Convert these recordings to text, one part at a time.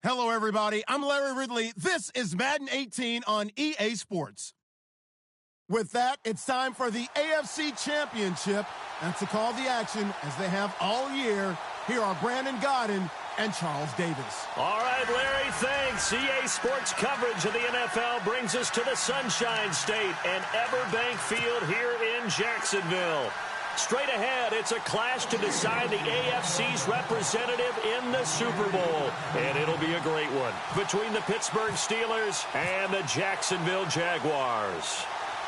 Hello, everybody. I'm Larry Ridley. This is Madden 18 on EA Sports. With that, it's time for the AFC Championship. And to call the action, as they have all year, here are Brandon Gaudin and Charles Davis. All right, Larry, thanks. EA Sports coverage of the NFL brings us to the Sunshine State and Everbank Field here in Jacksonville. Straight ahead, it's a clash to decide the AFC's representative in the Super Bowl. And it'll be a great one between the Pittsburgh Steelers and the Jacksonville Jaguars.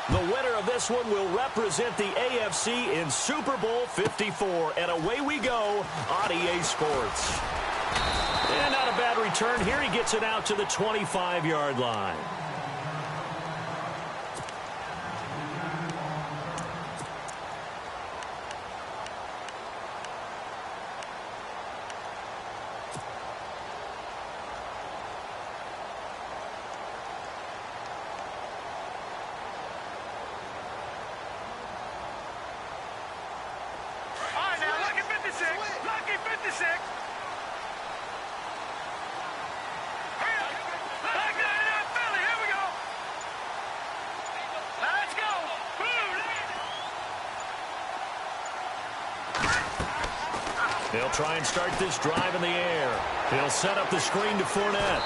The winner of this one will represent the AFC in Super Bowl 54. And away we go on EA Sports. And not a bad return here. He gets it out to the 25-yard line. They'll try and start this drive in the air. He'll set up the screen to Fournette.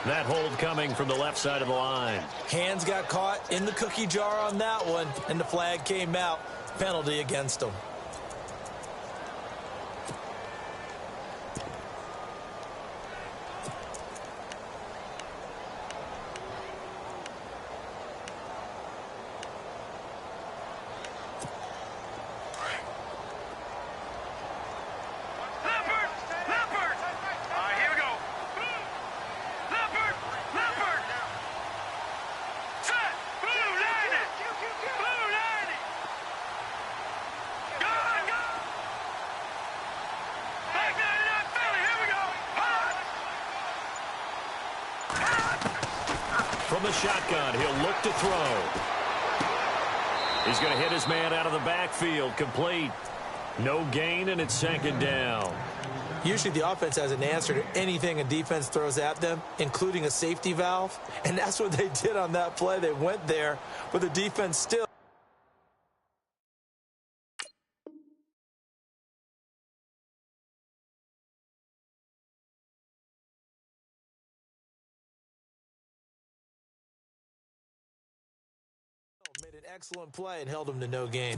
That hold coming from the left side of the line. Hands got caught in the cookie jar on that one, and the flag came out. Penalty against him. From the shotgun, he'll look to throw. He's going to hit his man out of the backfield. Complete. No gain, and it's second down. Usually the offense has an answer to anything a defense throws at them, including a safety valve. And that's what they did on that play. They went there, but the defense still. Made an excellent play and held him to no gain.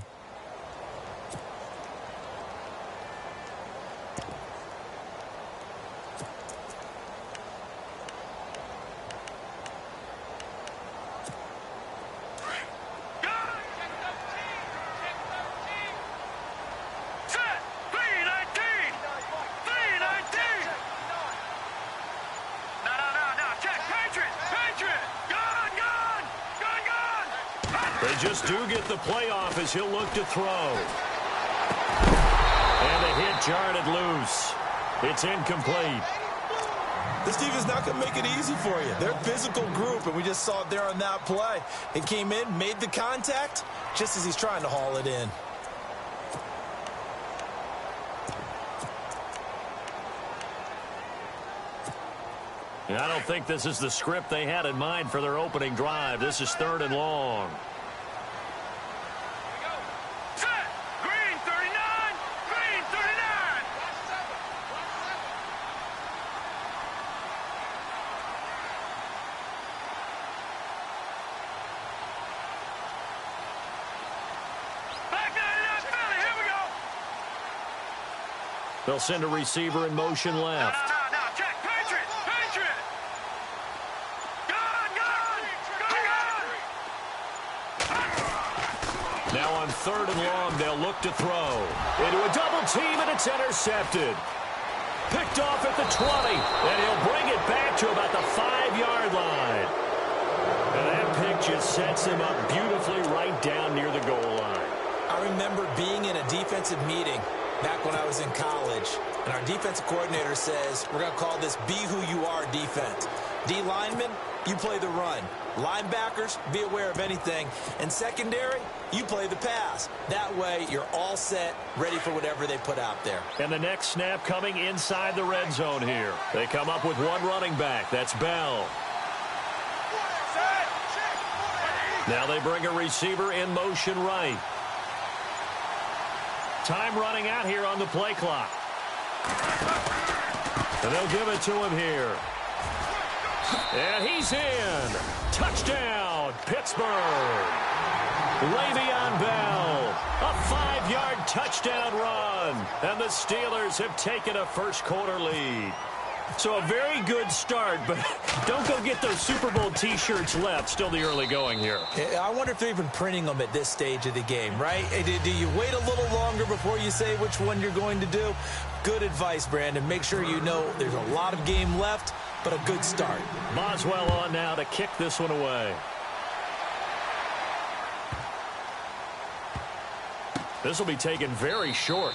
They just do get the playoff as he'll look to throw. And the hit jarred it loose. It's incomplete. This defense is not going to make it easy for you. They're a physical group, and we just saw it there on that play. It came in, made the contact, just as he's trying to haul it in. I don't think this is the script they had in mind for their opening drive. This is 3rd and long. They'll send a receiver in motion left. Now on 3rd and long, they'll look to throw. Into a double team, and it's intercepted. Picked off at the 20, and he'll bring it back to about the 5-yard line. And that pick just sets him up beautifully right down near the goal line. I remember being in a defensive meeting back when I was in college, and our defensive coordinator says, we're going to call this Be Who You Are defense. D linemen, you play the run. Linebackers, be aware of anything. And secondary, you play the pass. That way, you're all set, ready for whatever they put out there. And the next snap coming inside the red zone here. They come up with one running back. That's Bell. Now they bring a receiver in motion right. Time running out here on the play clock. And they'll give it to him here. And he's in. Touchdown, Pittsburgh. Le'Veon Bell, a 5-yard touchdown run. And the Steelers have taken a first-quarter lead. So a very good start, but don't go get those Super Bowl T-shirts left. Still the early going here. I wonder if they're even printing them at this stage of the game, right? Do you wait a little longer before you say which one you're going to do? Good advice, Brandon. Make sure you know there's a lot of game left, but a good start. Boswell on now to kick this one away. This will be taken very short.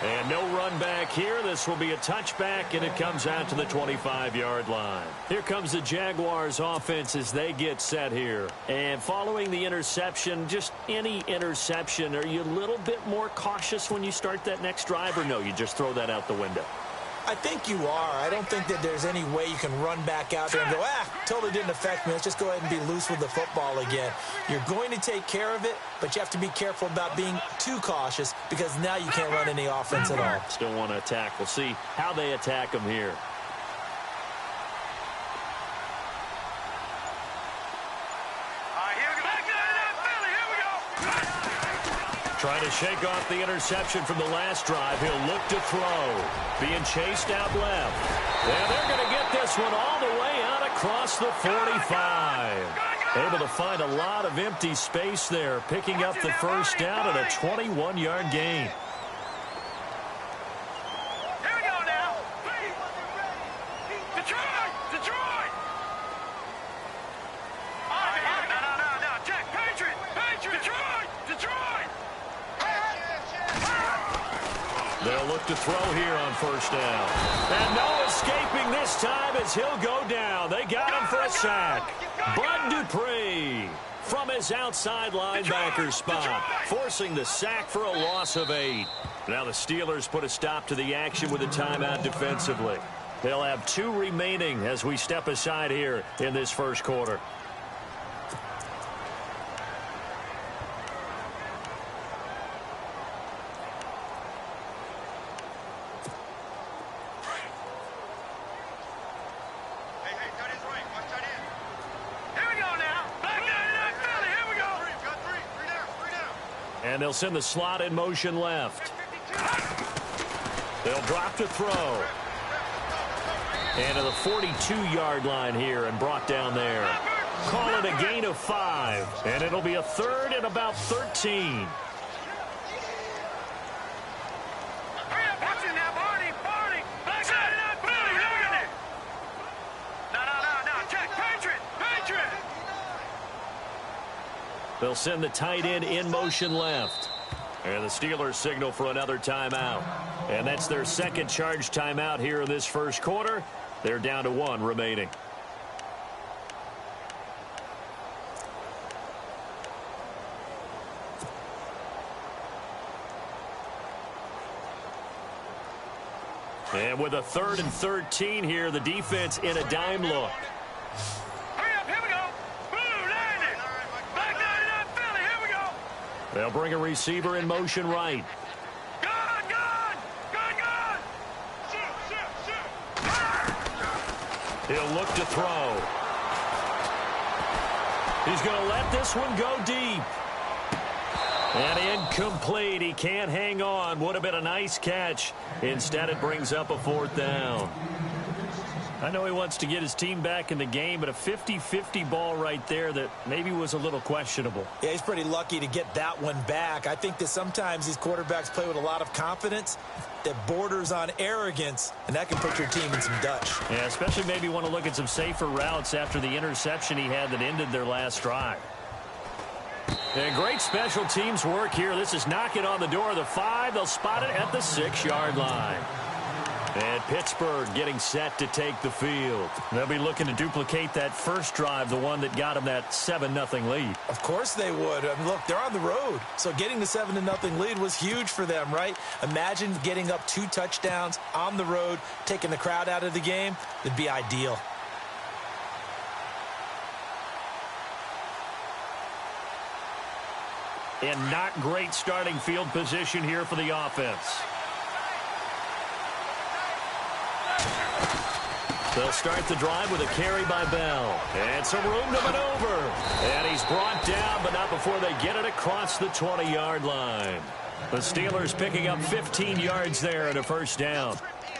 And no run back here. This will be a touchback, and it comes out to the 25-yard line. Here comes the Jaguars offense as they get set here. And following the interception, just any interception, are you a little bit more cautious when you start that next drive, or no, you just throw that out the window? I think you are. I don't think that there's any way you can run back out there and go, totally didn't affect me. Let's just go ahead and be loose with the football again. You're going to take care of it, but you have to be careful about being too cautious because now you can't run any offense at all. Still want to attack. We'll see how they attack them here. Trying to shake off the interception from the last drive. He'll look to throw. Being chased out left. And they're going to get this one all the way out across the 45. Able to find a lot of empty space there. Picking up the first down at a 21-yard gain. Here we go now. Detroit! Detroit! No. Check. Patriot! Detroit! Detroit! They'll look to throw here on first down. And no escaping this time as he'll go down. They got him for a sack. Bud Dupree from his outside linebacker spot, forcing the sack for a loss of 8. Now the Steelers put a stop to the action with a timeout defensively. They'll have 2 remaining as we step aside here in this first quarter. And they'll send the slot in motion left. They'll drop to throw. And to the 42-yard line here and brought down there. Call it a gain of 5. And it'll be a third and about 13. They'll send the tight end in motion left. And the Steelers signal for another timeout. And that's their second charge timeout here in this first quarter. They're down to 1 remaining. And with a 3rd and 13 here, the defense in a dime look. They'll bring a receiver in motion right. He'll look to throw. He's going to let this one go deep. And incomplete. He can't hang on. Would have been a nice catch. Instead, it brings up a 4th down. I know he wants to get his team back in the game, but a 50-50 ball right there that maybe was a little questionable. Yeah, he's pretty lucky to get that one back. I think that sometimes these quarterbacks play with a lot of confidence that borders on arrogance, and that can put your team in some Dutch. Yeah, especially maybe want to look at some safer routes after the interception he had that ended their last drive. And great special teams work here. This is knocking on the door of the 5. They'll spot it at the 6-yard line. And Pittsburgh getting set to take the field. They'll be looking to duplicate that first drive, the one that got them that 7-0 lead. Of course they would. I mean, look, they're on the road. So getting the 7-0 lead was huge for them, right? Imagine getting up 2 touchdowns on the road, taking the crowd out of the game. It'd be ideal. And not great starting field position here for the offense. They'll start the drive with a carry by Bell. And some room to maneuver. And he's brought down, but not before they get it across the 20-yard line. The Steelers picking up 15 yards there and a first down.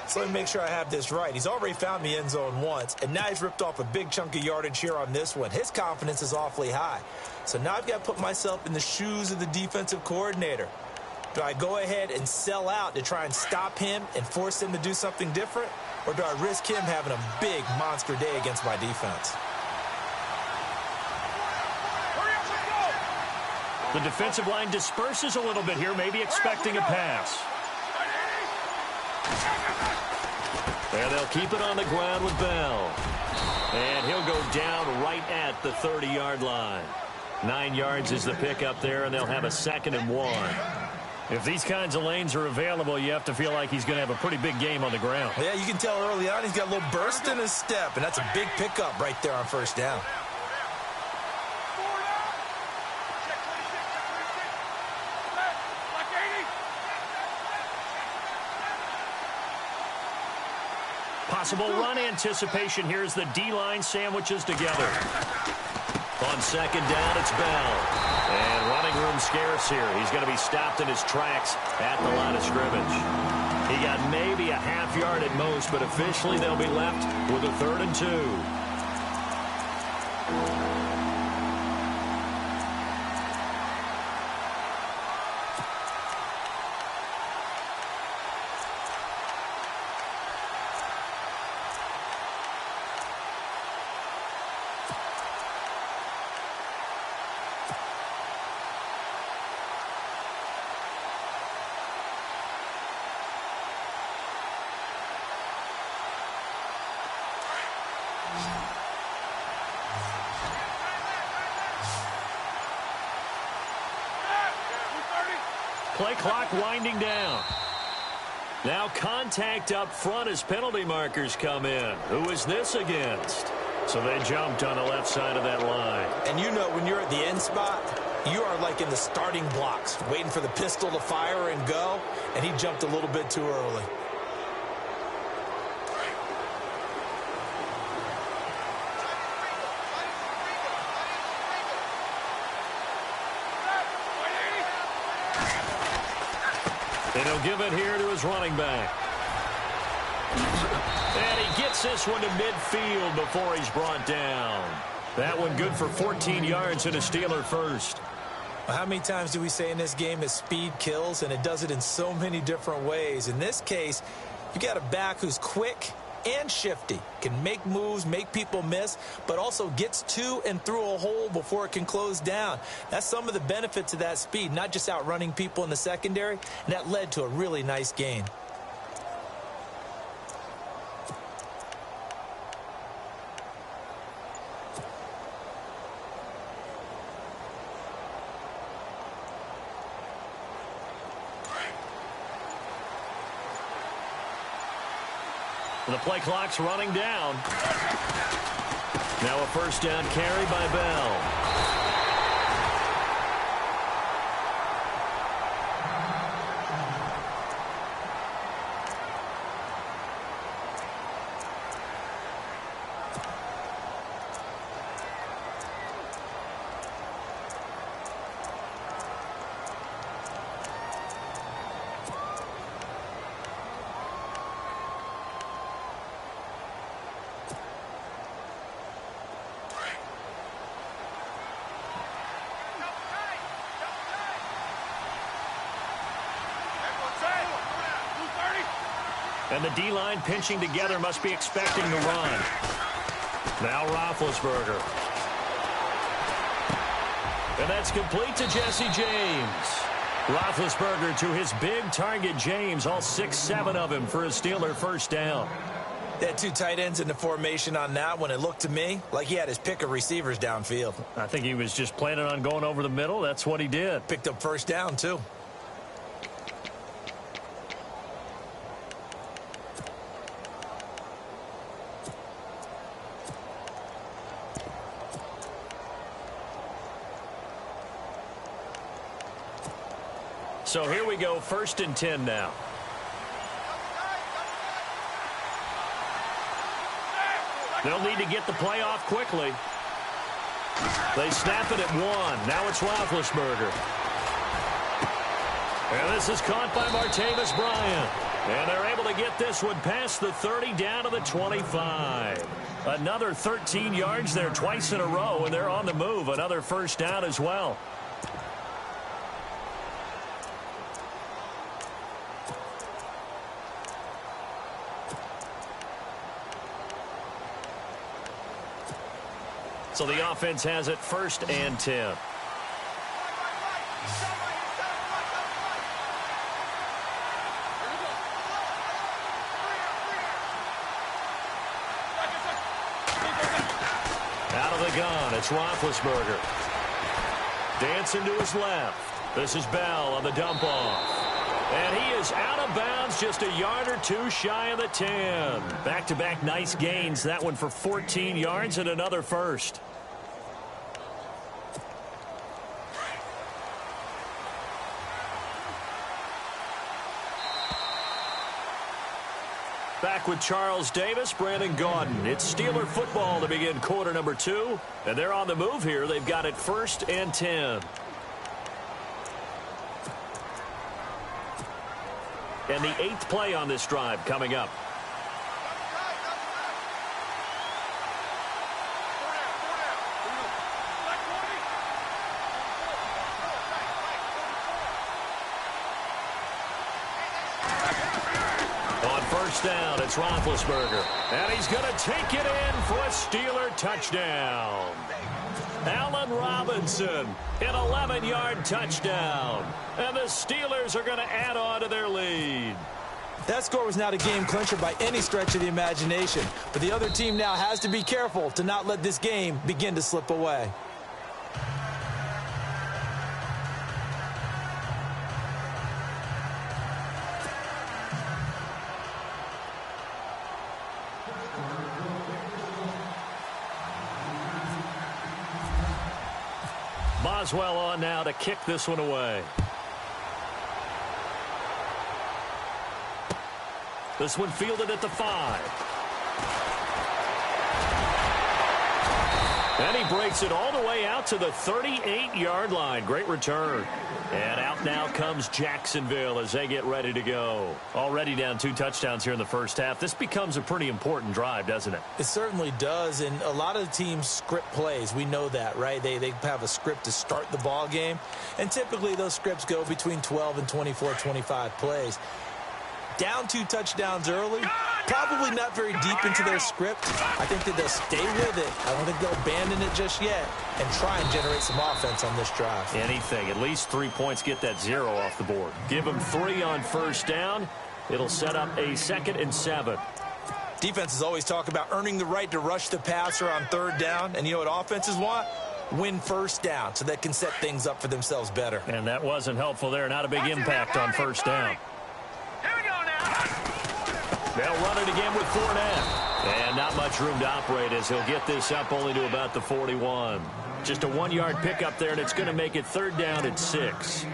So let me make sure I have this right. He's already found the end zone once, and now he's ripped off a big chunk of yardage here on this one. His confidence is awfully high. So now I've got to put myself in the shoes of the defensive coordinator. Do I go ahead and sell out to try and stop him and force him to do something different? Or do I risk him having a big monster day against my defense? The defensive line disperses a little bit here, maybe expecting a pass. And they'll keep it on the ground with Bell. And he'll go down right at the 30-yard line. 9 yards is the pickup there, and they'll have a 2nd and 1. If these kinds of lanes are available, you have to feel like he's going to have a pretty big game on the ground. Yeah, you can tell early on he's got a little burst in his step, and that's a big pickup right there on first down. Possible run anticipation here as the D-line sandwiches together. On second down, it's Bell. And running room scarce here. He's going to be stopped in his tracks at the line of scrimmage. He got maybe a half yard at most, but officially they'll be left with a 3rd and 2. Play clock winding down. Now contact up front as penalty markers come in. Who is this against? So they jumped on the left side of that line. And you know when you're at the end spot, you are like in the starting blocks, waiting for the pistol to fire and go, and he jumped a little bit too early. And he'll give it here to his running back. And he gets this one to midfield before he's brought down. That one good for 14 yards and a Steeler first. Well, how many times do we say in this game that speed kills, and it does it in so many different ways? In this case, you got a back who's quick and shifty, can make moves, make people miss, but also gets to and through a hole before it can close down. That's some of the benefits of that speed, not just outrunning people in the secondary, and that led to a really nice gain. The play clock's running down. Now a first down carry by Bell. And the D-line pinching together must be expecting the run. Now Roethlisberger. And that's complete to Jesse James. Roethlisberger to his big target, James, all 6-7 of him for a Steeler first down. They had two tight ends in the formation on that one. It looked to me like he had his pick of receivers downfield. I think he was just planning on going over the middle. That's what he did. Picked up first down, too. So here we go, 1st and 10 now. They'll need to get the play off quickly. They snap it at 1. Now it's Roethlisberger. And this is caught by Martavis Bryant. And they're able to get this one past the 30 down to the 25. Another 13 yards there twice in a row, and they're on the move. Another first down as well. So the offense has it 1st and 10. Out of the gun, it's Roethlisberger. Dancing to his left. This is Bell on the dump off. And he is out of bounds, just a yard or two shy of the 10. Back-to-back nice gains. That one for 14 yards and another first. Back with Charles Davis, Brandon Gaudin. It's Steeler football to begin quarter number 2. And they're on the move here. They've got it 1st and 10. And the 8th play on this drive coming up. On 1st down, it's Roethlisberger. And he's going to take it in for a Steeler touchdown. Allen Robinson, an 11-yard touchdown. And the Steelers are going to add on to their lead. That score was not a game clincher by any stretch of the imagination. But the other team now has to be careful to not let this game begin to slip away. Boswell on now to kick this one away. This one fielded at the 5. And he breaks it all the way out to the 38-yard line. Great return. And out now comes Jacksonville as they get ready to go. Already down 2 touchdowns here in the first half. This becomes a pretty important drive, doesn't it? It certainly does, and a lot of the teams script plays. We know that, right? They have a script to start the ball game, and typically those scripts go between 12 and 24, 25 plays. Down 2 touchdowns early, probably not very deep into their script. I think that they'll stay with it. I don't think they'll abandon it just yet and try and generate some offense on this drive. Anything. At least 3 points, get that 0 off the board. Give them 3 on 1st down. It'll set up a 2nd and 7. Defenses always talk about earning the right to rush the passer on 3rd down. And you know what offenses want? Win 1st down so they can set things up for themselves better. And that wasn't helpful there. Not a big impact on 1st down. They'll run it again with Fournette. And not much room to operate as he'll get this up only to about the 41. Just a 1-yard pickup there, and it's going to make it 3rd down at 6.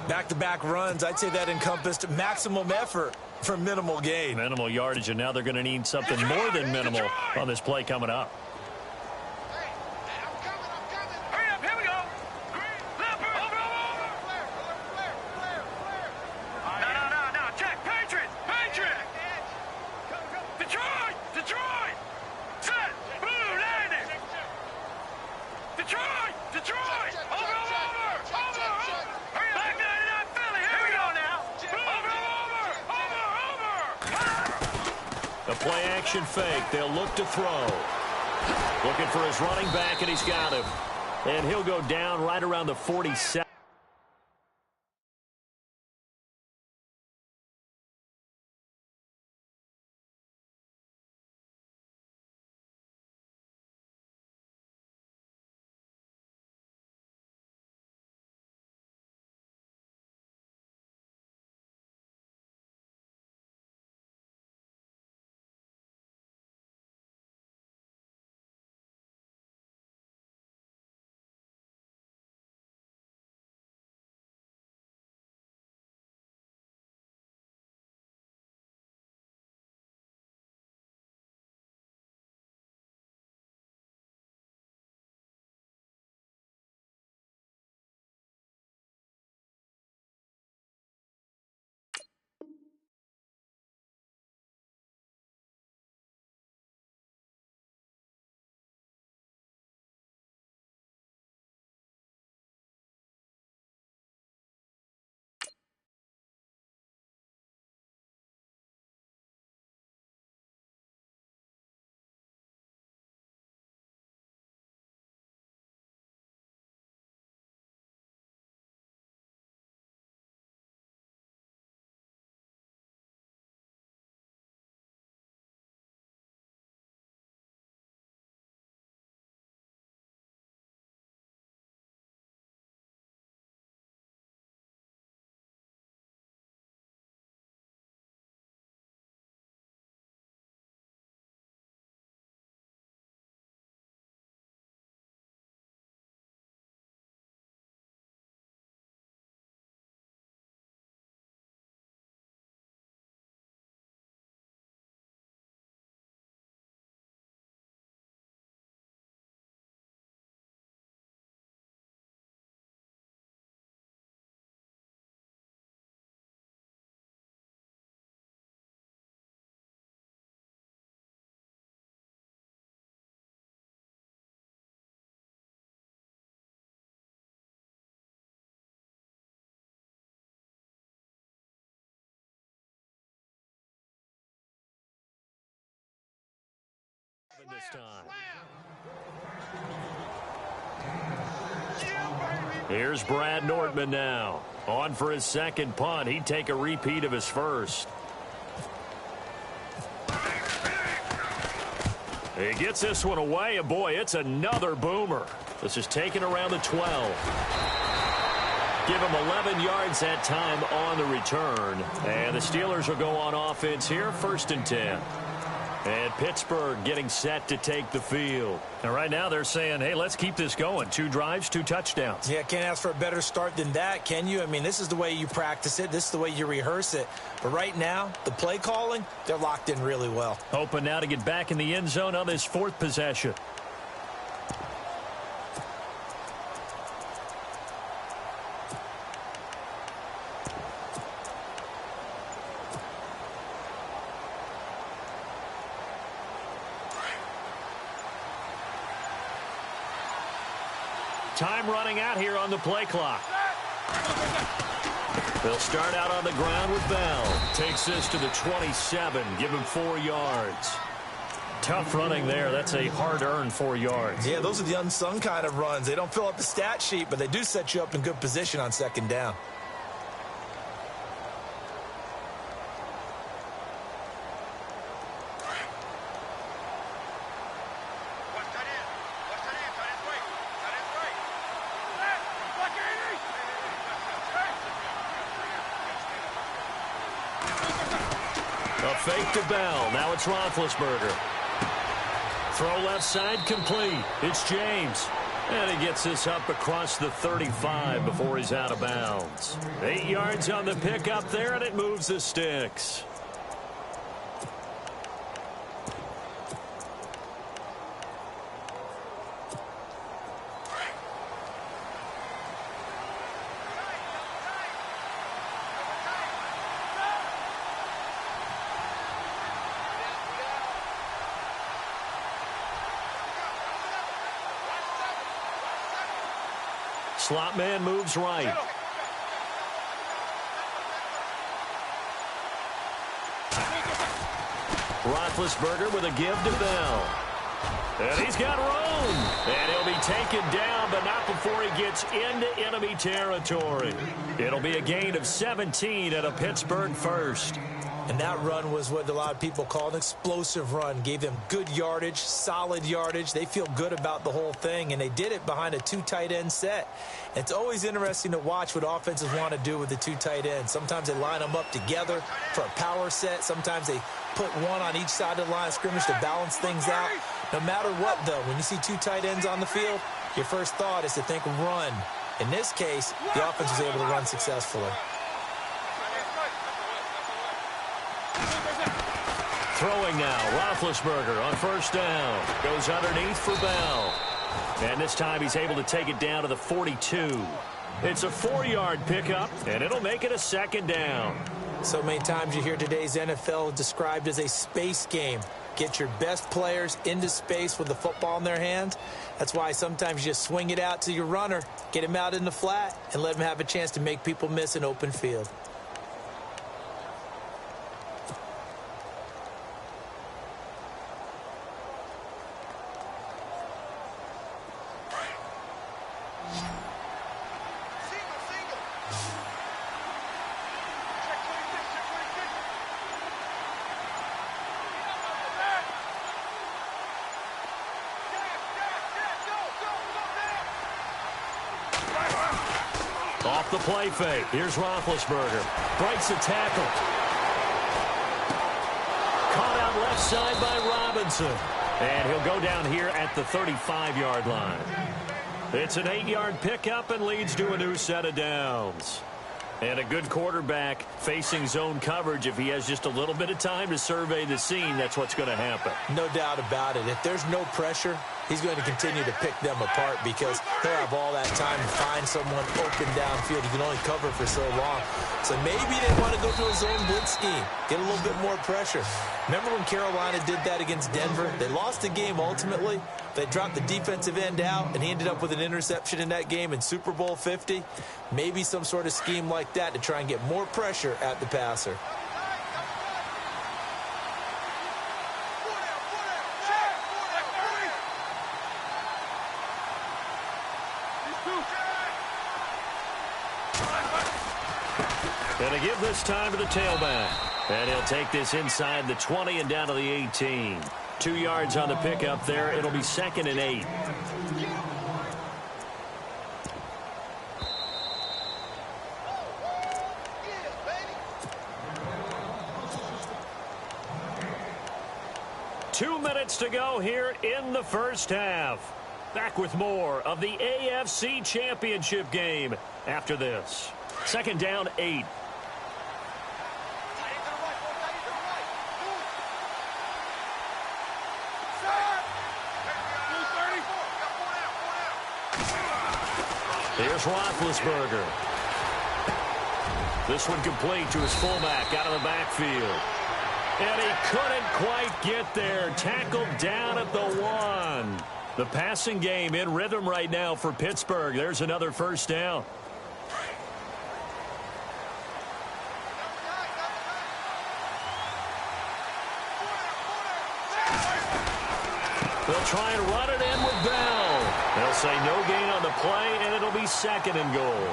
Back-to-back runs, I'd say that encompassed maximum effort for minimal gain. Minimal yardage, and now they're going to need something more than minimal on this play coming up. The play action fake. They'll look to throw. Looking for his running back, and he's got him. And he'll go down right around the 47. this time. Here's Brad Nordman now. On for his second punt. He'd take a repeat of his first. He gets this one away, and boy, it's another boomer. This is taken around the 12. Give him 11 yards that time on the return. And the Steelers will go on offense here, 1st and 10. And Pittsburgh getting set to take the field. And right now they're saying, hey, let's keep this going. 2 drives, 2 touchdowns. Yeah, can't ask for a better start than that, can you? I mean, this is the way you practice it. This is the way you rehearse it. But right now, the play calling, they're locked in really well. Hoping now to get back in the end zone on this 4th possession. Time running out here on the play clock. They'll start out on the ground with Bell. Takes this to the 27. Give him 4 yards. Tough running there. That's a hard-earned 4 yards. Yeah, those are the unsung kind of runs. They don't fill up the stat sheet, but they do set you up in good position on 2nd down. Fake to Bell. Now it's Roethlisberger. Throw left side complete. It's James. And he gets this up across the 35 before he's out of bounds. 8 yards on the pickup there, and it moves the sticks. Slot man moves right. Roethlisberger with a give to Bell. And he's got room. And he'll be taken down, but not before he gets into enemy territory. It'll be a gain of 17 at a Pittsburgh 1st. And that run was what a lot of people call an explosive run. Gave them good yardage, solid yardage. They feel good about the whole thing, and they did it behind a 2 tight end set. And it's always interesting to watch what offenses want to do with the 2 tight ends. Sometimes they line them up together for a power set. Sometimes they put one on each side of the line of scrimmage to balance things out. No matter what, though, when you see 2 tight ends on the field, your first thought is to think run. In this case, the offense was able to run successfully. Throwing now, Roethlisberger on 1st down. Goes underneath for Bell. And this time he's able to take it down to the 42. It's a 4-yard pickup, and it'll make it a 2nd down. So many times you hear today's NFL described as a space game. Get your best players into space with the football in their hands. That's why sometimes you just swing it out to your runner, get him out in the flat, and let him have a chance to make people miss an open field. Off the play fake. Here's Roethlisberger. Breaks the tackle. Caught out left side by Robinson. And he'll go down here at the 35-yard line. It's an 8-yard pickup and leads to a new set of downs. And a good quarterback facing zone coverage, if he has just a little bit of time to survey the scene, that's what's going to happen. No doubt about it. If there's no pressure, he's going to continue to pick them apart because he'll have all that time to find someone open downfield. He can only cover for so long. So maybe they want to go to a zone blitz scheme, get a little bit more pressure. Remember when Carolina did that against Denver? They lost the game ultimately. They dropped the defensive end out, and he ended up with an interception in that game in Super Bowl 50. Maybe some sort of scheme like that to try and get more pressure at the passer. And to give this time to the tailback. And he'll take this inside the 20 and down to the 18. 2 yards on the pickup there. It'll be 2nd and 8. Two minutes to go here in the first half. Back with more of the AFC Championship game after this. 2nd down, 8. Here's Roethlisberger. This one complete to his fullback out of the backfield. And he couldn't quite get there. Tackled down at the 1. The passing game in rhythm right now for Pittsburgh. There's another first down. They'll try and run it in with Bell. They'll say no gain on the play, and it'll be 2nd and goal.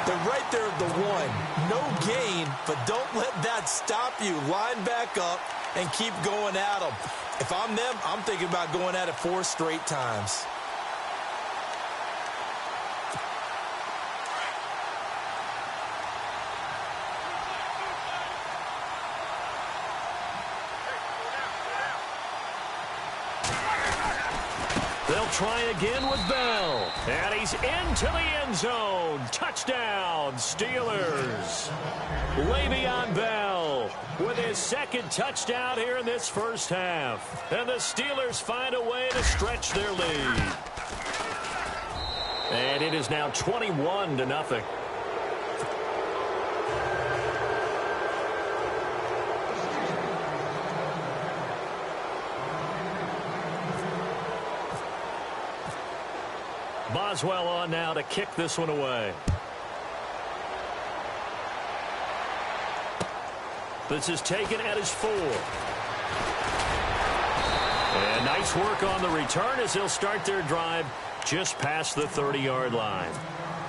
They're right there at the 1. No gain, but don't let that stop you. Line back up and keep going at them. If I'm them, I'm thinking about going at it 4 straight times. They'll try again with Bell. And he's into the end zone. Touchdown, Steelers. Le'Veon Bell with his 2nd touchdown here in this first half. And the Steelers find a way to stretch their lead. And it is now 21-0. Boswell on now to kick this one away. This is taken at his 4. And nice work on the return as they'll start their drive just past the 30-yard line.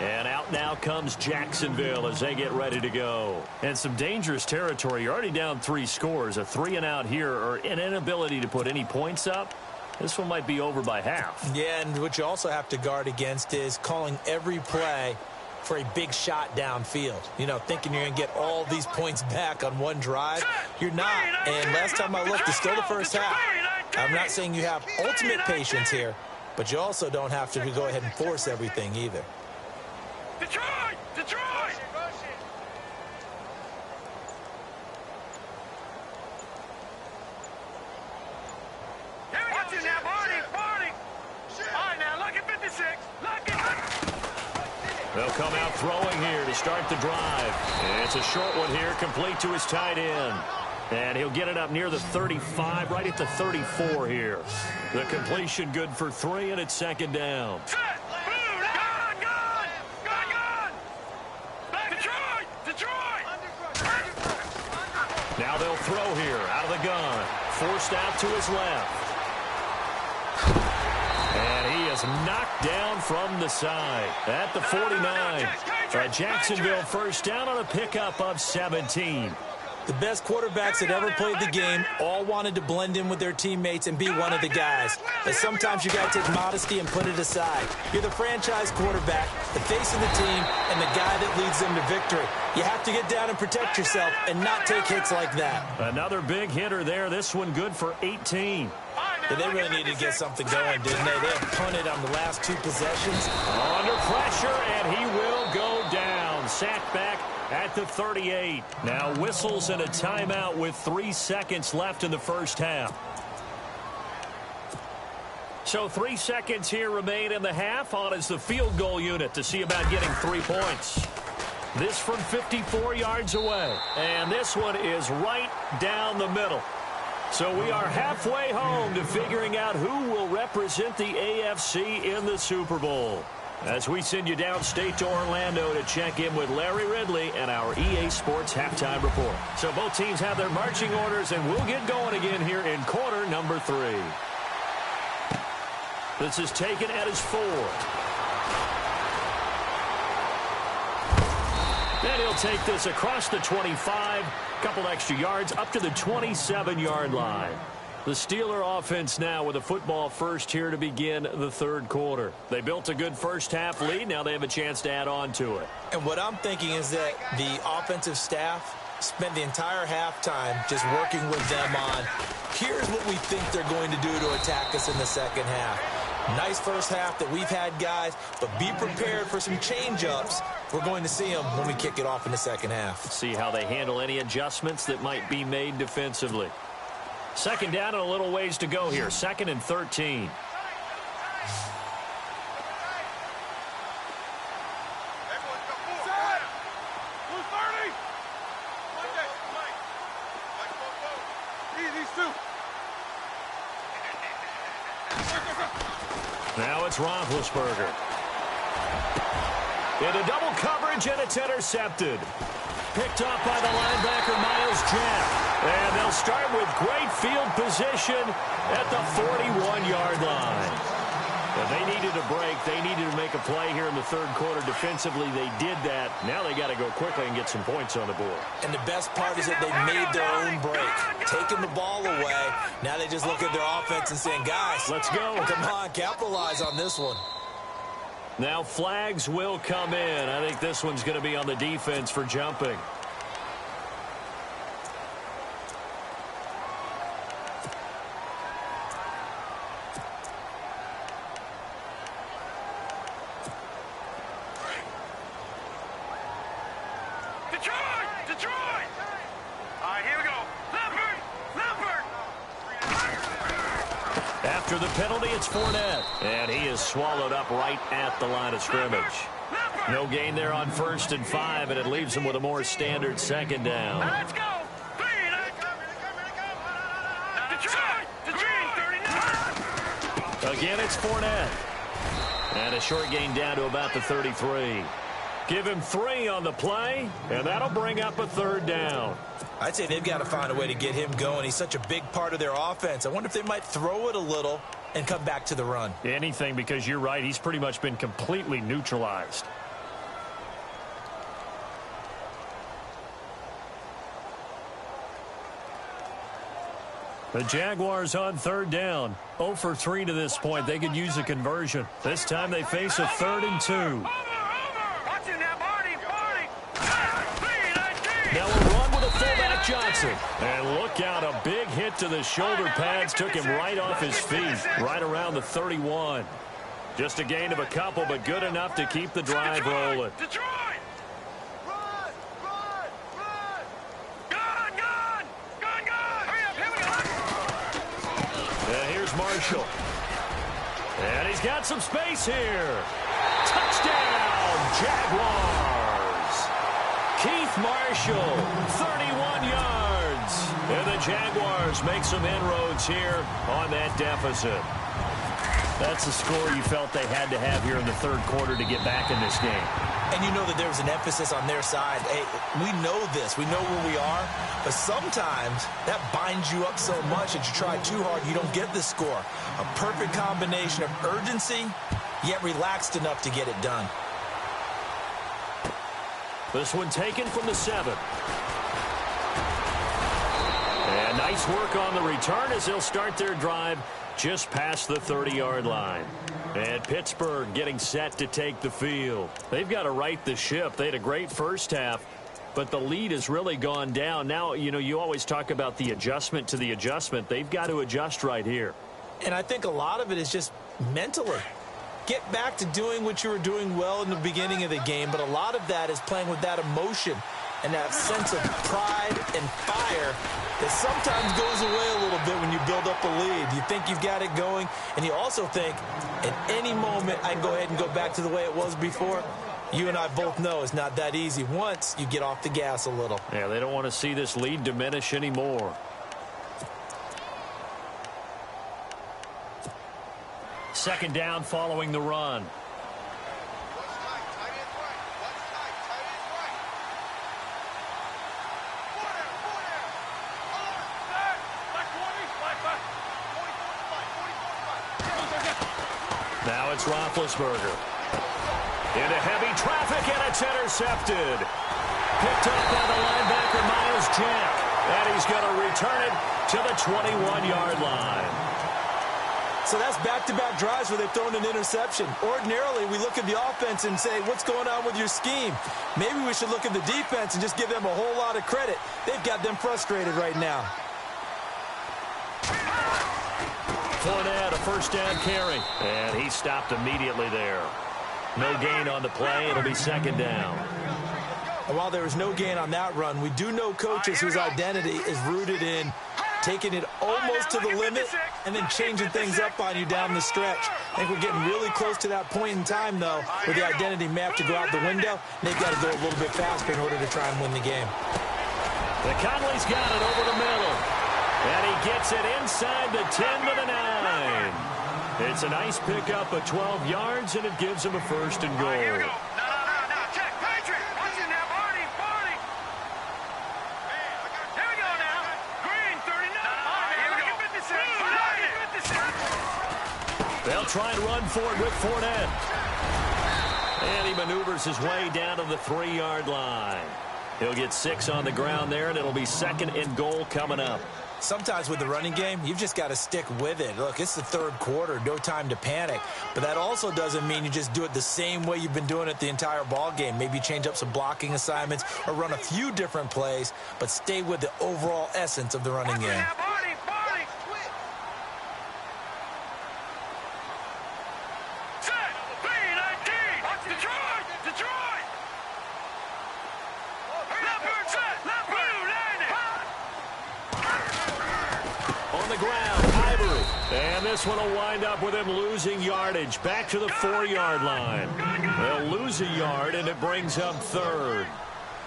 And out now comes Jacksonville as they get ready to go. And some dangerous territory. You're already down 3 scores. A 3-and-out here or an inability to put any points up. This one might be over by half. Yeah, and what you also have to guard against is calling every play for a big shot downfield. You know, thinking you're going to get all these points back on one drive. You're not. And last time I looked, it's still the first half. I'm not saying you have ultimate patience here, but you also don't have to go ahead and force everything either. Detroit! Detroit! Watch it now, Barney! All right, now, look at 56. Look at... They'll come out throwing here to start the drive. And it's a short one here, complete to his tight end. And he'll get it up near the 35, right at the 34 here. The completion good for 3, and it's 2nd down. Set! Now they'll throw here out of the gun. Forced out to his left. And he is knocked down from the side at the 49. Jacksonville first down on a pickup of 17. The best quarterbacks that ever played the game all wanted to blend in with their teammates and be one of the guys. But sometimes you got to take modesty and put it aside. You're the franchise quarterback, the face of the team, and the guy that leads them to victory. You have to get down and protect yourself and not take hits like that. Another big hitter there. This one good for 18. But they really needed to get something going, didn't they? They have punted on the last 2 possessions. Under pressure, and he will go down. Sacked back at the 38. Now whistles and a timeout with 3 seconds left in the first half. So 3 seconds here remain in the half. On is the field goal unit to see about getting 3 points. This from 54 yards away. And this one is right down the middle. So we are halfway home to figuring out who will represent the AFC in the Super Bowl. As we send you downstate to Orlando to check in with Larry Ridley and our EA Sports Halftime Report. So both teams have their marching orders, and we'll get going again here in quarter number 3. This is taken at his 4. And he'll take this across the 25, a couple extra yards, up to the 27-yard line. The Steeler offense now with a football first here to begin the third quarter. They built a good first-half lead. Now they have a chance to add on to it. And what I'm thinking is that the offensive staff spent the entire halftime just working with them on, here's what we think they're going to do to attack us in the second half. Nice first half that we've had, guys, but be prepared for some change-ups. We're going to see them when we kick it off in the second half. See how they handle any adjustments that might be made defensively. Second down and a little ways to go here. 2nd and 13. Now it's Roethlisberger. Into double coverage, and it's intercepted. Picked off by the linebacker, Myles Jack. And they'll start with great field position at the 41-yard line. Now they needed a break. They needed to make a play here in the third quarter. Defensively, they did that. Now they got to go quickly and get some points on the board. And the best part is that they made their own break, taking the ball away. Now they just look at their offense and saying, guys, let's go. Come on, capitalize on this one. Now flags will come in. I think this one's going to be on the defense for jumping. Detroit! All right, here we go. Leopard! After the penalty, it's Fournette. And he is swallowed up right at the line of scrimmage. No gain there on 1st and 5, and it leaves him with a more standard second down. Let's go! Detroit! Again, it's Fournette. And a short gain down to about the 33. Give him 3 on the play, and that'll bring up a 3rd down. I'd say they've got to find a way to get him going. He's such a big part of their offense. I wonder if they might throw it a little and come back to the run. Anything, because you're right. He's pretty much been completely neutralized. The Jaguars on 3rd down. 0 for 3 to this point. They could use a conversion. This time they face a 3rd and 2. Now a run with a fullback Johnson. And look out, a big hit to the shoulder pads. Took him right off his feet, right around the 31. Just a gain of a couple, but good enough to keep the drive rolling. Detroit! Run! Gun! Hurry up, here we go! And here's Marshall. And he's got some space here. Touchdown, Jaguars! Keith Marshall, 31 yards. And the Jaguars make some inroads here on that deficit. That's the score you felt they had to have here in the third quarter to get back in this game. And you know that there was an emphasis on their side. Hey, we know this. We know where we are. But sometimes that binds you up so much that you try too hard, you don't get the score. A perfect combination of urgency, yet relaxed enough to get it done. This one taken from the 7. And nice work on the return as they'll start their drive just past the 30-yard line. And Pittsburgh getting set to take the field. They've got to right the ship. They had a great first half, but the lead has really gone down. Now, you know, you always talk about the adjustment to the adjustment. They've got to adjust right here. And I think a lot of it is just mentally. Get back to doing what you were doing well in the beginning of the game, but a lot of that is playing with that emotion and that sense of pride and fire that sometimes goes away a little bit when you build up a lead. You think you've got it going, and you also think at any moment I can go ahead and go back to the way it was before. You and I both know it's not that easy once you get off the gas a little. Yeah, they don't want to see this lead diminish anymore. Second down following the run. Now it's Roethlisberger. Into heavy traffic, and it's intercepted. Picked up by the linebacker, Myles Jack. And he's going to return it to the 21-yard line. So that's back-to-back drives where they've thrown an interception. Ordinarily, we look at the offense and say, what's going on with your scheme? Maybe we should look at the defense and just give them a whole lot of credit. They've got them frustrated right now. Fournette, a first down carry. And he stopped immediately there. No gain on the play. It'll be second down. And while there was no gain on that run, we do know coaches whose identity is rooted in taking it almost to the limit and then changing things up on you down the stretch. I think we're getting really close to that point in time, though, where the identity map to go out the window, and they've got to go a little bit faster in order to try and win the game. The Conley's got it over the middle. And he gets it inside the 10 to the 9. It's a nice pickup of 12 yards, and it gives him a first and goal. Here we go. No. Check. Patriot. Watch it now. Barney. Here we go now. Green, 39. Here we go. 56. They'll try and run for it with Fournette. And he maneuvers his way down to the 3-yard line. He'll get 6 on the ground there, and it'll be second and goal coming up. Sometimes with the running game, you've just got to stick with it. Look, it's the third quarter, no time to panic. But that also doesn't mean you just do it the same way you've been doing it the entire ball game. Maybe change up some blocking assignments or run a few different plays, but stay with the overall essence of the running game. This one will wind up with him losing yardage back to the 4-yard line. They'll lose a yard, and it brings up third.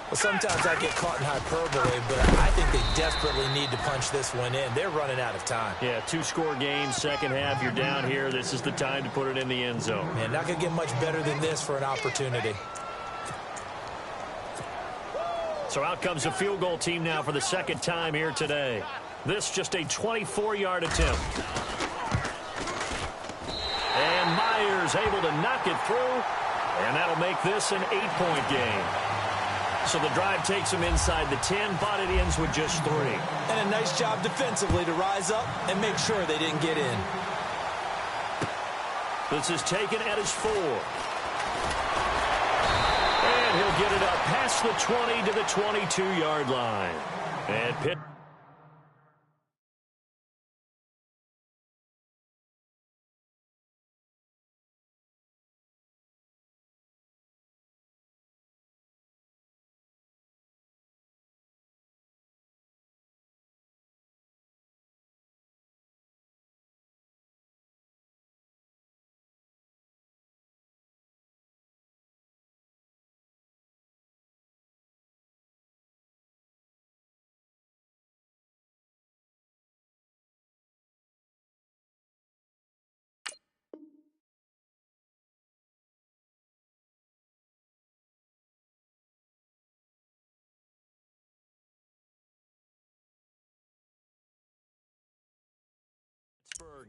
Well, sometimes I get caught in hyperbole, but I think they desperately need to punch this one in. They're running out of time. Yeah, 2-score game, second half, you're down here. This is the time to put it in the end zone. Man, not going to get much better than this for an opportunity. So out comes the field goal team now for the second time here today. This just a 24-yard attempt. And Myers able to knock it through, and that'll make this an 8-point game. So the drive takes them inside the 10, but it ends with just 3. And a nice job defensively to rise up and make sure they didn't get in. This is taken at his 4. And he'll get it up past the 20 to the 22-yard line. And Pitt.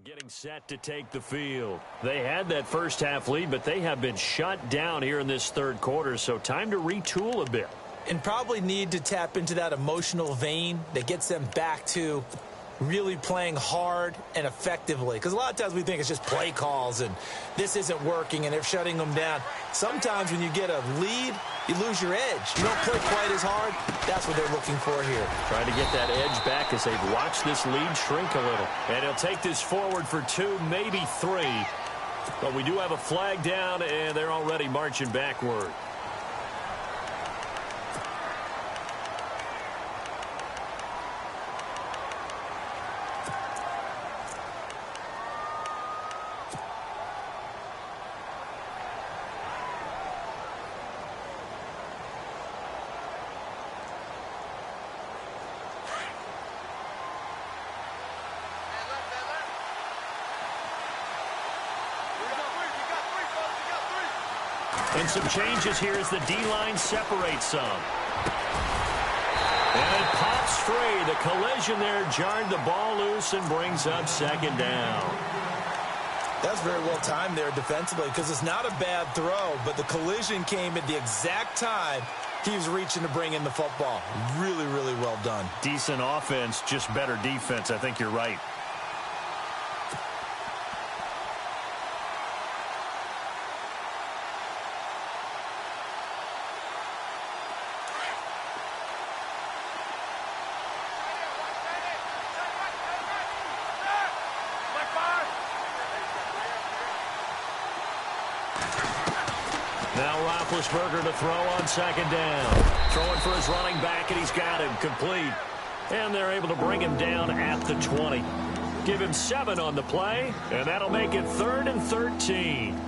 Getting set to take the field. They had that first half lead, but they have been shut down here in this third quarter, so time to retool a bit. And probably need to tap into that emotional vein that gets them back to really playing hard and effectively. Because a lot of times we think it's just play calls and this isn't working and they're shutting them down. Sometimes when you get a lead, you lose your edge. You don't play quite as hard. That's what they're looking for here. Trying to get that edge back as they've watched this lead shrink a little. And he'll take this forward for 2, maybe 3. But we do have a flag down, and they're already marching backward. And some changes here as the D-line separates some. And it pops free. The collision there jarred the ball loose and brings up second down. That's very well timed there defensively because it's not a bad throw, but the collision came at the exact time He was reaching to bring in the football. Really, really well done. Decent offense, just better defense. I think you're right. Now Roethlisberger to throw on second down. Throwing for his running back, and he's got him complete. And they're able to bring him down at the 20. Give him 7 on the play, and that'll make it 3rd and 13.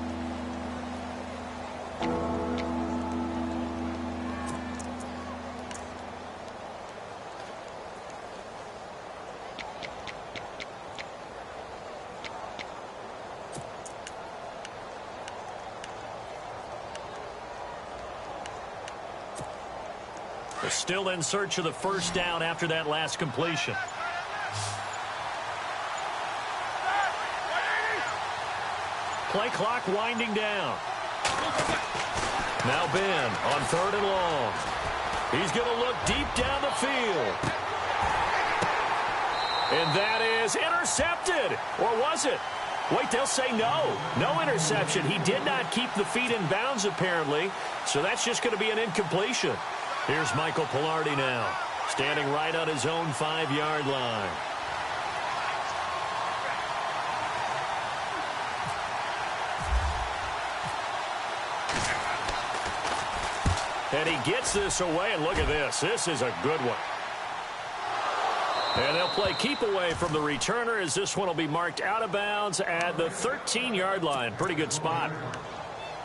They're still in search of the first down after that last completion. Play clock winding down. Now Ben on 3rd and long. He's going to look deep down the field. And that is intercepted. Or was it? Wait, they'll say no. No interception. He did not keep the feet in bounds, apparently. So that's just going to be an incompletion. Here's Michael Palardy now, standing right on his own 5-yard line. And he gets this away, and look at this. This is a good one. And they'll play keep away from the returner as this one will be marked out of bounds at the 13-yard line. Pretty good spot.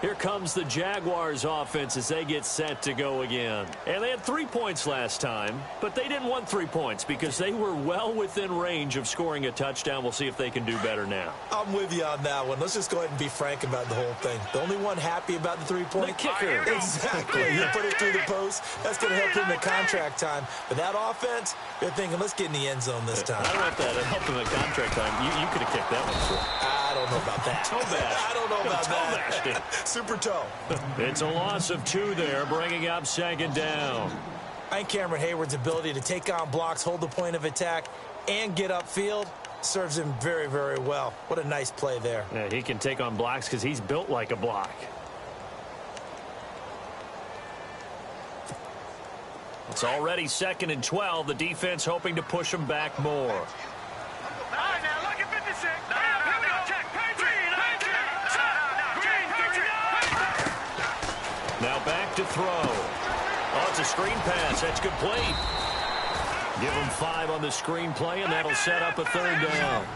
Here comes the Jaguars offense as they get set to go again. And they had 3 points last time, but they didn't want 3 points because they were well within range of scoring a touchdown. We'll see if they can do better now. I'm with you on that one. Let's just go ahead and be frank about the whole thing. The only one happy about the 3-point? The kicker. Exactly. You put it through the post. That's going to help him in contract time. But that offense, they're thinking, let's get in the end zone this time. I don't know if that helped him in contract time. You could have kicked that one. I don't know about that. Toe bash. I don't know about that. Super toe. It's a loss of 2 there, bringing up second down. I think Cameron Hayward's ability to take on blocks, hold the point of attack, and get upfield serves him very, very well. What a nice play there. Yeah, he can take on blocks because he's built like a block. It's already 2nd and 12. The defense hoping to push him back more. All right, now look at 56. Here we go. Check. Now back to throw. Oh, it's a screen pass. That's complete. Give him 5 on the screen play, and that'll set up a 3rd down.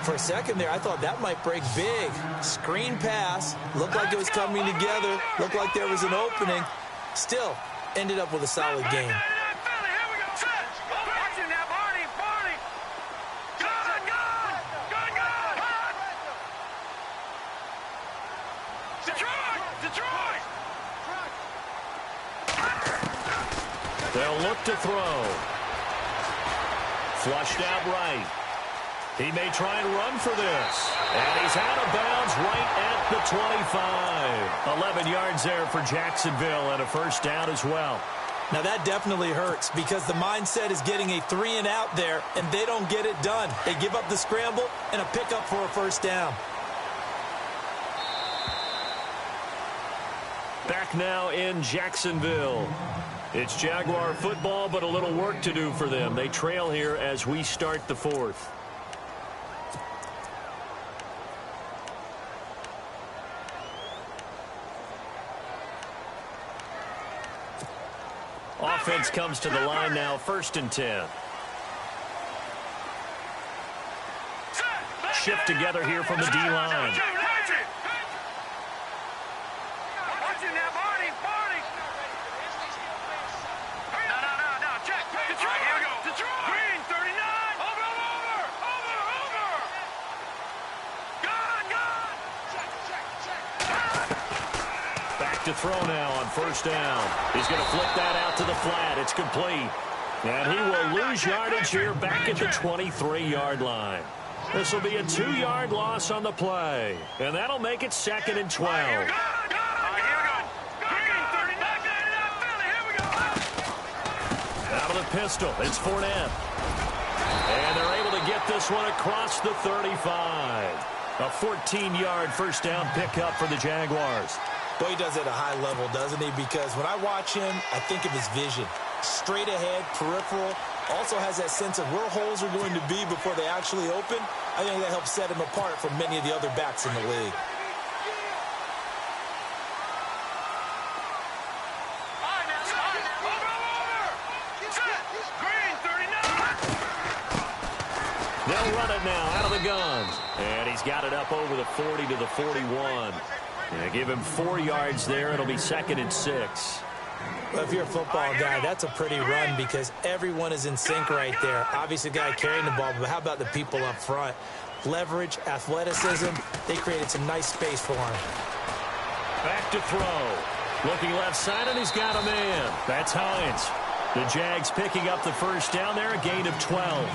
For a second there, I thought that might break big. Screen pass. Looked like it was coming together. Looked like there was an opening. Still, ended up with a solid game. They'll look to throw. Flushed out right. He may try and run for this. And he's out of bounds right at the 25. 11 yards there for Jacksonville and a first down as well. Now that definitely hurts because the mindset is getting a 3 and out there, and they don't get it done. They give up the scramble and a pickup for a first down. Back now in Jacksonville. It's Jaguar football, but a little work to do for them. They trail here as we start the 4th. Offense comes to the line now, 1st and 10. Shift together here from the D-line. To throw now on 1st down. He's going to flip that out to the flat. It's complete. And he will lose yardage here back at the 23-yard line. This will be a 2-yard loss on the play. And that'll make it 2nd and 12. pistol. It's Fournette. And they're able to get this one across the 35. A 14-yard first down pickup for the Jaguars. Boy, he does it at a high level, doesn't he? Because when I watch him, I think of his vision. Straight ahead, peripheral. Also has that sense of where holes are going to be before they actually open. I think that helps set him apart from many of the other backs in the league. They'll run it now out of the guns. And he's got it up over the 40 to the 41. And give him 4 yards there. It'll be 2nd and 6. Well, if you're a football guy, that's a pretty run because everyone is in sync right there. Obviously, the guy carrying the ball, but how about the people up front? Leverage, athleticism, they created some nice space for him. Back to throw. Looking left side, and he's got a man. That's Hines. The Jags picking up the first down there, a gain of 12.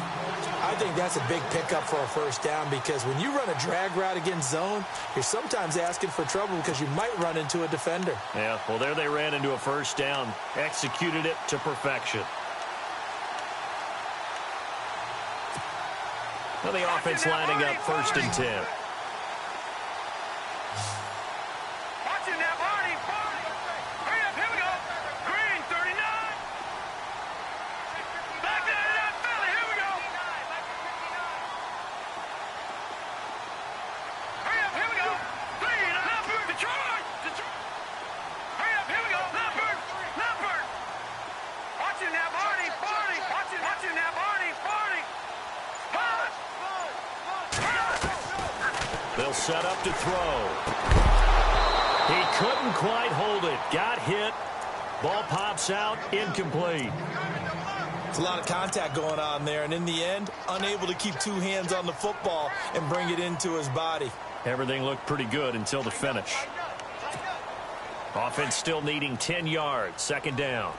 I think that's a big pickup for a first down because when you run a drag route against zone, you're sometimes asking for trouble because you might run into a defender. Yeah, well, there they ran into a first down. Executed it to perfection. Well, the offense lining up 1st and 10. They'll set up to throw. He couldn't quite hold it. Got hit. Ball pops out. Incomplete. It's a lot of contact going on there, and in the end, unable to keep 2 hands on the football and bring it into his body. Everything looked pretty good until the finish. Offense still needing 10 yards. 2nd down.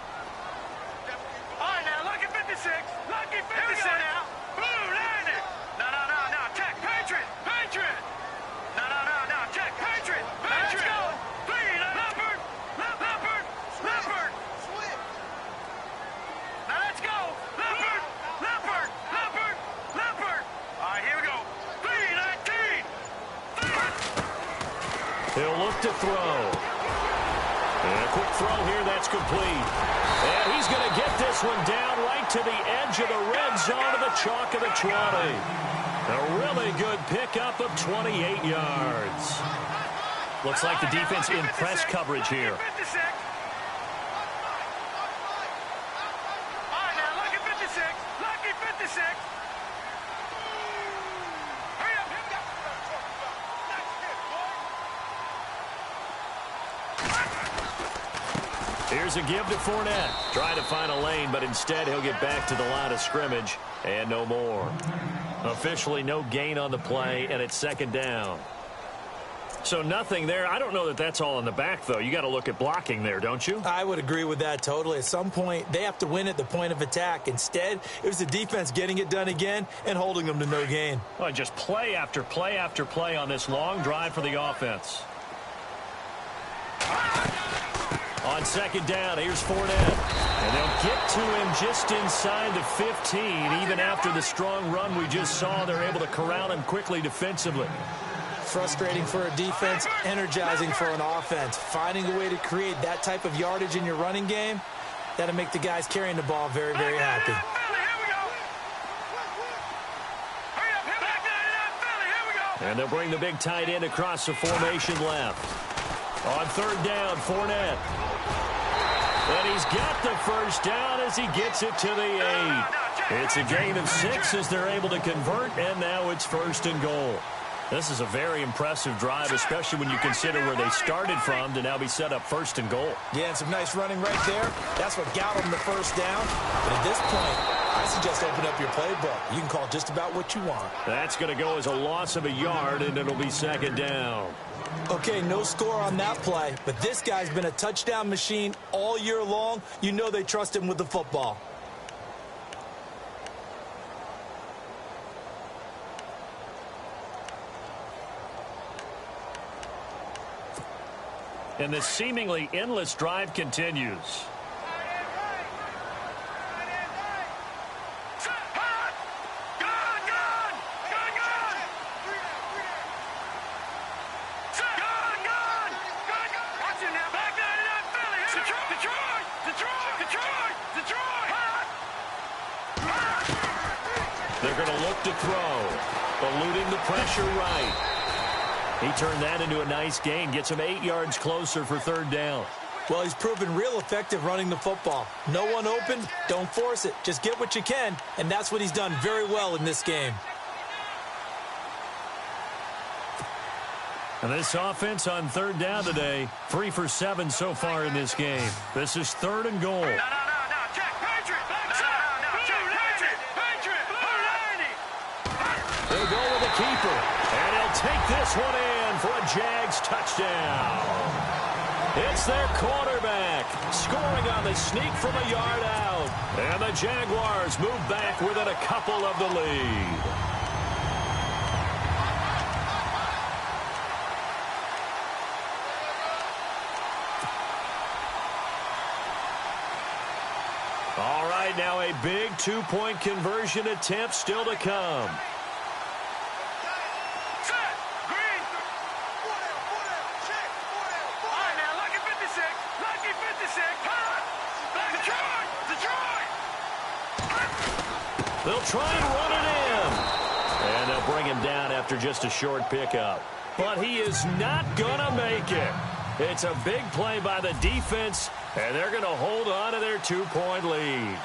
All right, now, lucky 56. Lucky 56 now. Blue, landed. No. Check, Patriot. No. Check, Patriot. Let's go. Please, Leopard. Now, let's go. Leopard. All right, here we go. 3-19. He'll look to throw. And a quick throw here, that's complete. And he's going to get this one down right to the edge of the red zone of the chalk of the 20. A really good pickup of 28 yards. Looks like the defense in press coverage here. All right, now, lucky 56. Lucky 56. Hurry up. Here's a give to Fournette. Trying to find a lane, but instead he'll get back to the line of scrimmage and no more. Officially no gain on the play, and it's 2nd down. So nothing there. I don't know that that's all in the back, though. You got to look at blocking there, don't you? I would agree with that totally. At some point, they have to win at the point of attack. Instead, it was the defense getting it done again and holding them to no gain. Well, just play after play after play on this long drive for the offense. On 2nd down, here's Fournette. And they'll get to him just inside the 15. Even after the strong run we just saw, they're able to corral him quickly defensively. Frustrating for a defense, energizing for an offense. Finding a way to create that type of yardage in your running game, that'll make the guys carrying the ball very, very happy. And they'll bring the big tight end across the formation left. On 3rd down, Fournette. And he's got the first down as he gets it to the 8. It's a gain of 6 as they're able to convert, and now it's 1st and goal. This is a very impressive drive, especially when you consider where they started from to now be set up 1st and goal. Yeah, and some nice running right there. That's what got them the first down. But at this point, I suggest open up your playbook. You can call just about what you want. That's going to go as a loss of a yard, and it'll be 2nd down. Okay, no score on that play, but this guy's been a touchdown machine all year long. You know they trust him with the football. And this seemingly endless drive continues. They're going to look to throw. Eluding the pressure right. He turned that into a nice gain. Gets him 8 yards closer for third down. Well, he's proven real effective running the football. No one open, don't force it. Just get what you can, and that's what he's done very well in this game. And this offense on third down today, 3 for 7 so far in this game. This is 3rd and goal. No, check, Patriot, no, check, Patriot, They'll go with the keeper, and he'll take this one in for a Jags touchdown. It's their quarterback scoring on the sneak from a yard out. And the Jaguars move back within a couple of the lead. All right, now a big 2-point conversion attempt still to come. They'll try and run it in. And they'll bring him down after just a short pickup. But he is not going to make it. It's a big play by the defense, and they're going to hold on to their 2-point lead.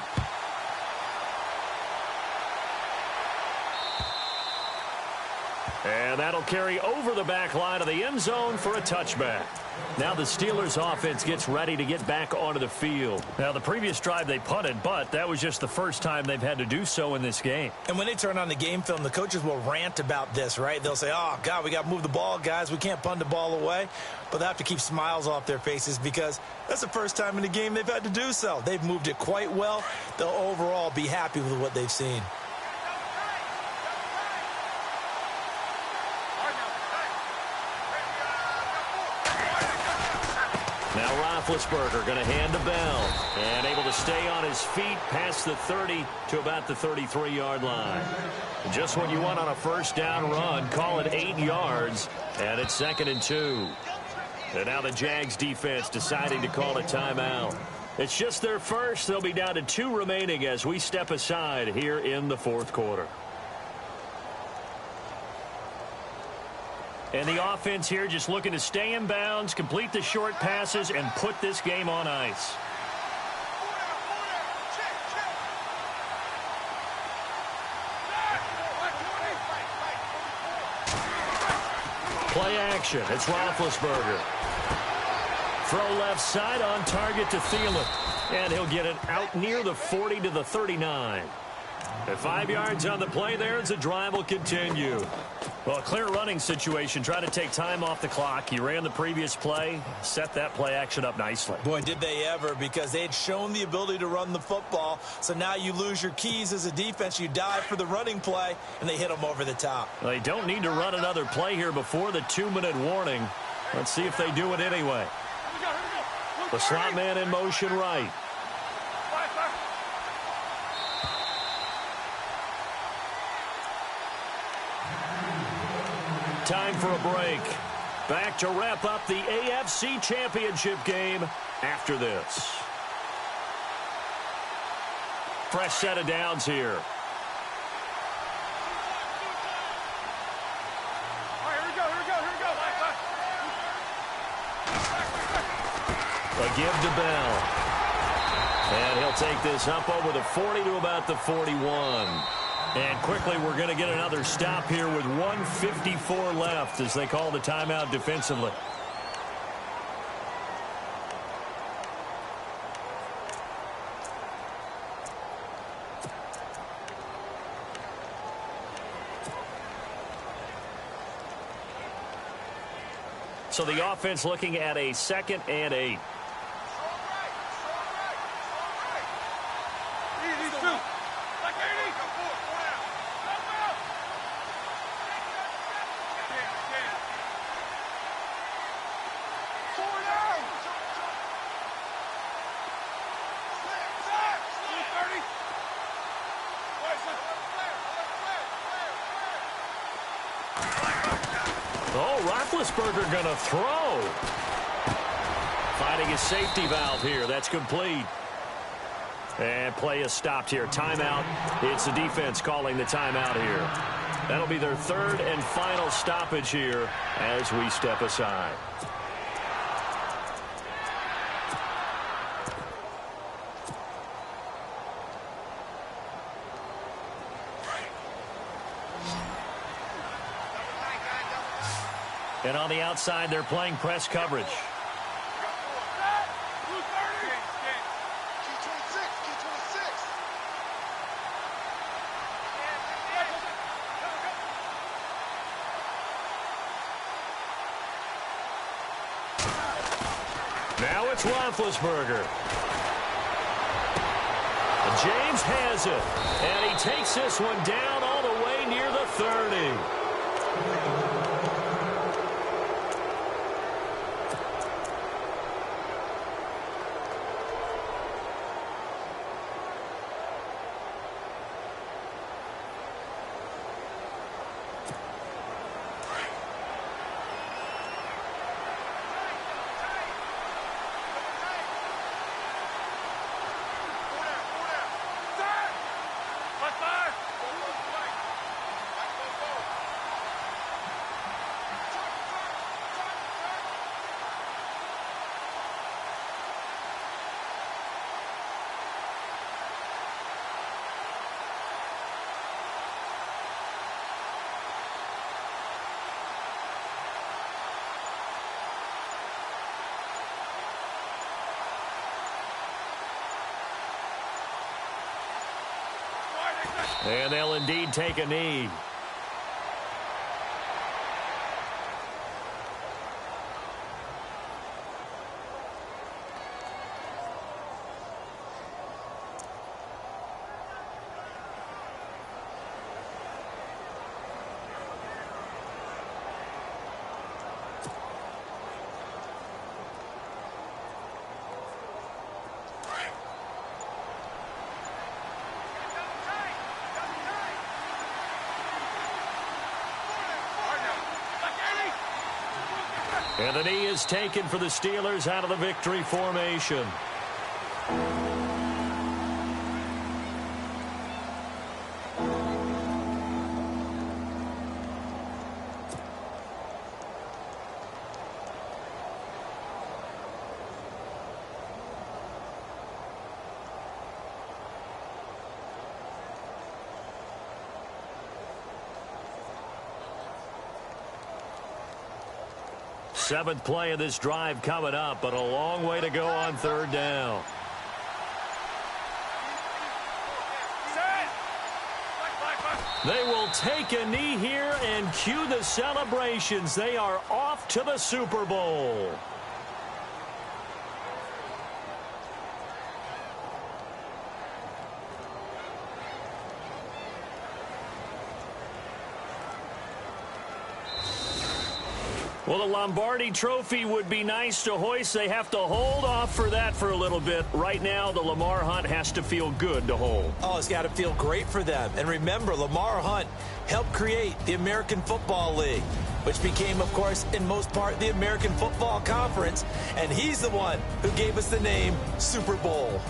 And that'll carry over the back line of the end zone for a touchback. Now the Steelers offense gets ready to get back onto the field. Now the previous drive they punted, but that was just the first time they've had to do so in this game. And when they turn on the game film, the coaches will rant about this, right? They'll say, oh, God, we got to move the ball, guys. We can't punt the ball away. But they have to keep smiles off their faces because that's the first time in the game they've had to do so. They've moved it quite well. They'll overall be happy with what they've seen. Now Roethlisberger going to hand to Bell. And able to stay on his feet past the 30 to about the 33-yard line. Just what you want on a first down run. Call it 8 yards. And it's 2nd and 2. And now the Jags defense deciding to call a timeout. It's just their first. They'll be down to 2 remaining as we step aside here in the 4th quarter. And the offense here just looking to stay in bounds, complete the short passes, and put this game on ice. Play action. It's Roethlisberger. Throw left side on target to Thielen. And he'll get it out near the 40 to the 39. At 5 yards on the play there as the drive will continue. Well, a clear running situation. Try to take time off the clock. He ran the previous play, set that play action up nicely. Boy, did they ever, because they had shown the ability to run the football. So now you lose your keys as a defense. You dive for the running play, and they hit them over the top. They don't need to run another play here before the 2-minute warning. Let's see if they do it anyway. The slot man in motion right. Time for a break. Back to wrap up the AFC Championship game after this. Fresh set of downs here. A give to Bell. And he'll take this up over the 40 to about the 41. And quickly, we're going to get another stop here with 1:54 left as they call the timeout defensively. So the offense looking at a 2nd and 8. Roethlisberger going to throw. Finding his safety valve here. That's complete. And play is stopped here. Timeout. It's the defense calling the timeout here. That'll be their third and final stoppage here as we step aside. And on the outside, they're playing press coverage. Now it's Roethlisberger. James has it. And he takes this one down all the way near the 30. And they'll indeed take a knee. And the knee is taken for the Steelers out of the victory formation. Seventh play of this drive coming up, but a long way to go on third down. They will take a knee here and cue the celebrations. They are off to the Super Bowl. Well, the Lombardi Trophy would be nice to hoist. They have to hold off for that for a little bit. Right now, the Lamar Hunt has to feel good to hold. Oh, it's got to feel great for them. And remember, Lamar Hunt helped create the American Football League, which became, of course, in most part, the American Football Conference. And he's the one who gave us the name Super Bowl.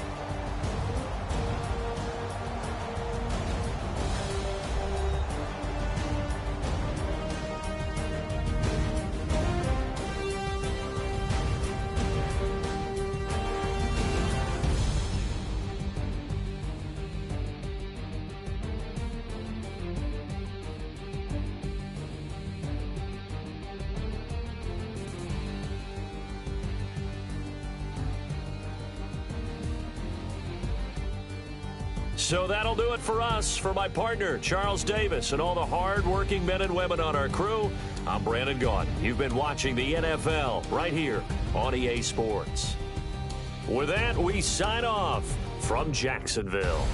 So that'll do it for us. For my partner, Charles Davis, and all the hard-working men and women on our crew, I'm Brandon Gaudin. You've been watching the NFL right here on EA Sports. With that, we sign off from Jacksonville.